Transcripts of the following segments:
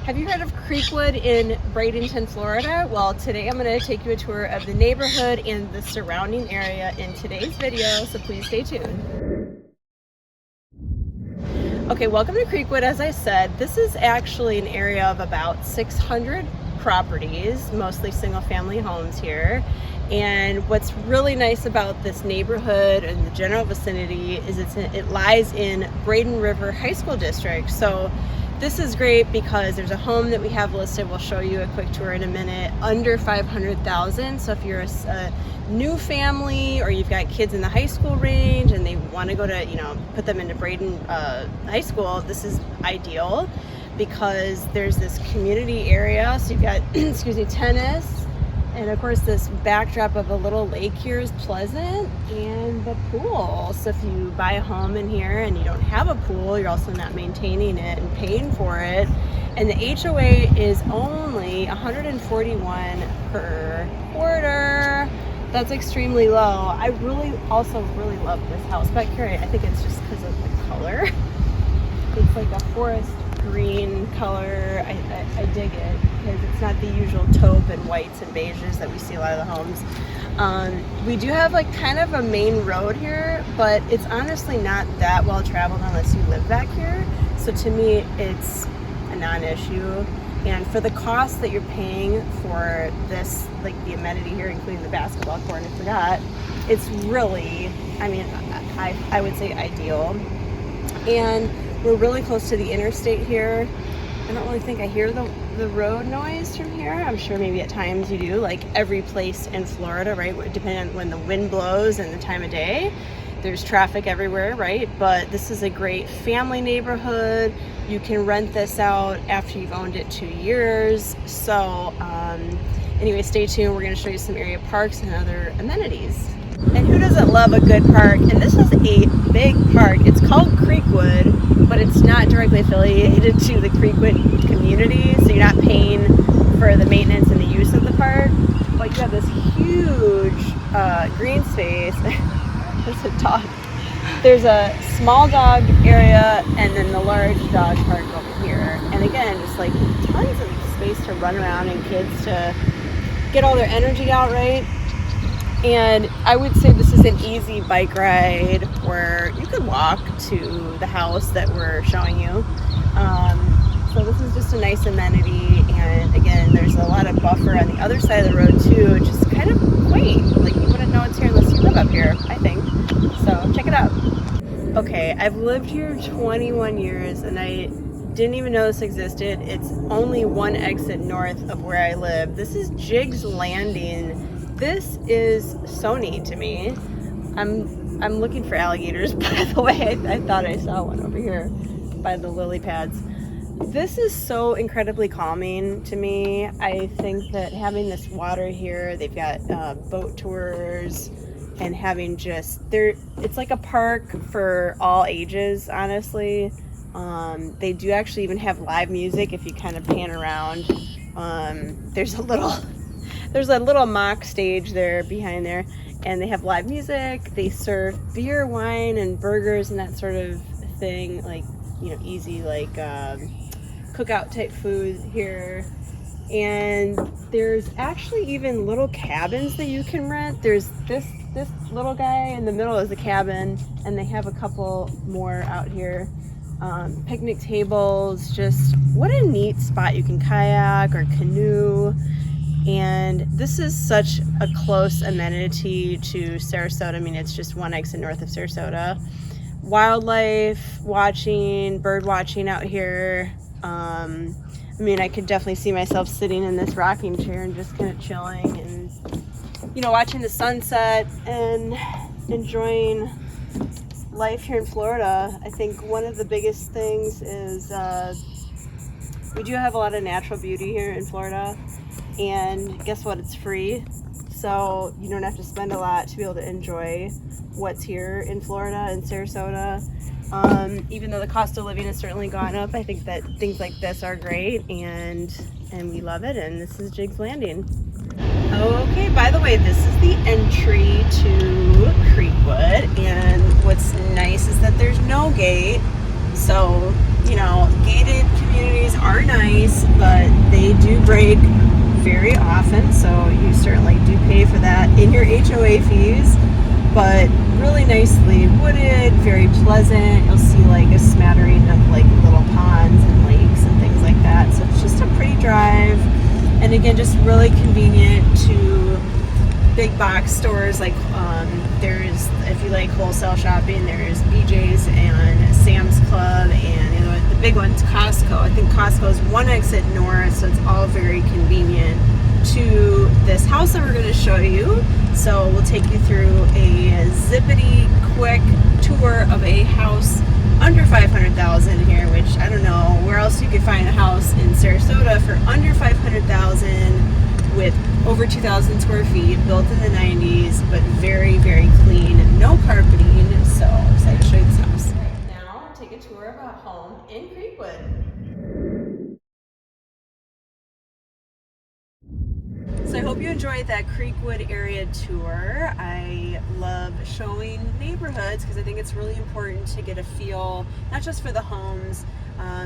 Have you heard of CREEKWOOD in Bradenton, Florida? Well, today I'm going to take you a tour of the neighborhood and the surrounding area in today's video, so please stay tuned. Okay, welcome to CREEKWOOD. As I said, this is actually an area of about 600 properties, mostly single-family homes here. And what's really nice about this neighborhood and the general vicinity is it lies in Braden River High School District. So this is great because there's a home that we have listed. We'll show you a quick tour in a minute, under $500,000. So if you're a new family or you've got kids in the high school range and they want to go to, put them into Braden High School, this is ideal because there's this community area. So you've got, tennis. And of course, this backdrop of a little lake here is pleasant, and the pool. So if you buy a home in here and you don't have a pool, you're also not maintaining it and paying for it. And the HOA is only $141 per quarter. That's extremely low. I also really love this house back here. I think it's just because of the color. It's like a forest green color. I dig it because it's not the usual taupe and whites and beiges that we see a lot of the homes. We do have kind of a main road here, but it's honestly not that well traveled unless you live back here. So to me, it's a non-issue. And for the cost that you're paying for this, the amenity here, including the basketball court, I forgot, it's really, I would say ideal. And we're really close to the interstate here. I don't really think I hear the road noise from here. I'm sure maybe at times you do, like every place in Florida, right? Depending on when the wind blows and the time of day, there's traffic everywhere, right? But this is a great family neighborhood. You can rent this out after you've owned it 2 years. So anyway, stay tuned. We're gonna show you some area parks and other amenities. And who doesn't love a good park? And this is a big park. It's called CREEKWOOD, but it's not directly affiliated to the CREEKWOOD community, so you're not paying for the maintenance and the use of the park. But you have this huge green space. There's a dog. There's a small dog area and then the large dog park over here. And again, just tons of space to run around and kids to get all their energy out, right? And I would say this is an easy bike ride where you could walk to the house that we're showing you. So this is just a nice amenity. And again, there's a lot of buffer on the other side of the road too, which is kind of quaint. You wouldn't know it's here unless you live up here, I think. So check it out. Okay, I've lived here 21 years and I didn't even know this existed. It's only one exit north of where I live. This is Jig's Landing. This is so neat to me. I'm looking for alligators, by the way. I thought I saw one over here by the lily pads. This is so incredibly calming to me. I think that having this water here, they've got boat tours and having it's like a park for all ages, honestly. They do actually even have live music if you kind of pan around. There's a little mock stage there behind there, and they have live music. They serve beer, wine, and burgers and that sort of thing, easy cookout type food here. And there's actually even little cabins that you can rent. There's this little guy in the middle is a cabin, and they have a couple more out here. Picnic tables, just what a neat spot. You can kayak or canoe. And this is such a close amenity to Sarasota. It's just one exit north of Sarasota. Wildlife watching, bird watching out here. I could definitely see myself sitting in this rocking chair and just kind of chilling and, watching the sunset and enjoying life here in Florida. I think one of the biggest things is we do have a lot of natural beauty here in Florida. And guess what? It's free. So you don't have to spend a lot to be able to enjoy what's here in Florida and Sarasota. Even though the cost of living has certainly gone up, I think that things like this are great and we love it. And this is Jig's Landing. Okay, by the way, this is the entry to CREEKWOOD. And what's nice is that there's no gate. So You know, gated communities are nice, but they do break very often, so you certainly do pay for that in your HOA fees. But really nicely wooded, very pleasant. You'll see like a smattering of like little ponds and lakes and things like that. So it's just a pretty drive. And again, just really convenient to big box stores. Like there's, if you like wholesale shopping, there's BJ's and Sam's Club, and the big one's Costco. I think Costco is one exit north, so it's all very convenient to this house that we're going to show you. So we'll take you through a zippity quick tour of a house under $500,000 here, which I don't know where else you could find a house in Sarasota for under $500,000 with over 2,000 square feet, built in the 90s, but very, very clean, no carpeting. So excited to show you this house. Right now, take a tour of a home in Creekwood. So I hope you enjoyed that Creekwood area tour. I love showing neighborhoods because I think it's really important to get a feel, not just for the homes,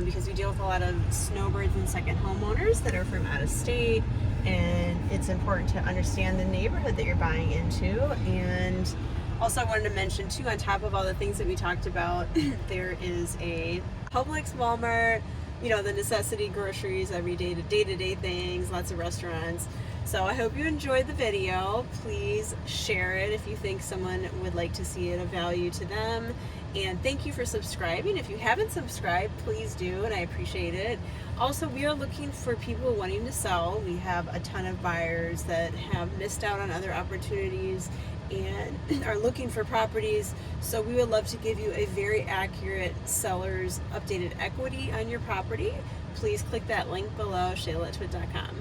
because we deal with a lot of snowbirds and second homeowners that are from out of state, and it's important to understand the neighborhood that you're buying into. And also I wanted to mention too, on top of all the things that we talked about, there is a Publix, Walmart, you know, the necessity groceries, every day-to-day things, lots of restaurants. So I hope you enjoyed the video. Please share it if you think someone would like to see it of value to them. And thank you for subscribing. If you haven't subscribed, please do, and I appreciate it. Also, we are looking for people wanting to sell. We have a ton of buyers that have missed out on other opportunities and are looking for properties. So we would love to give you a very accurate seller's updated equity on your property. Please click that link below, shaylatwit.com.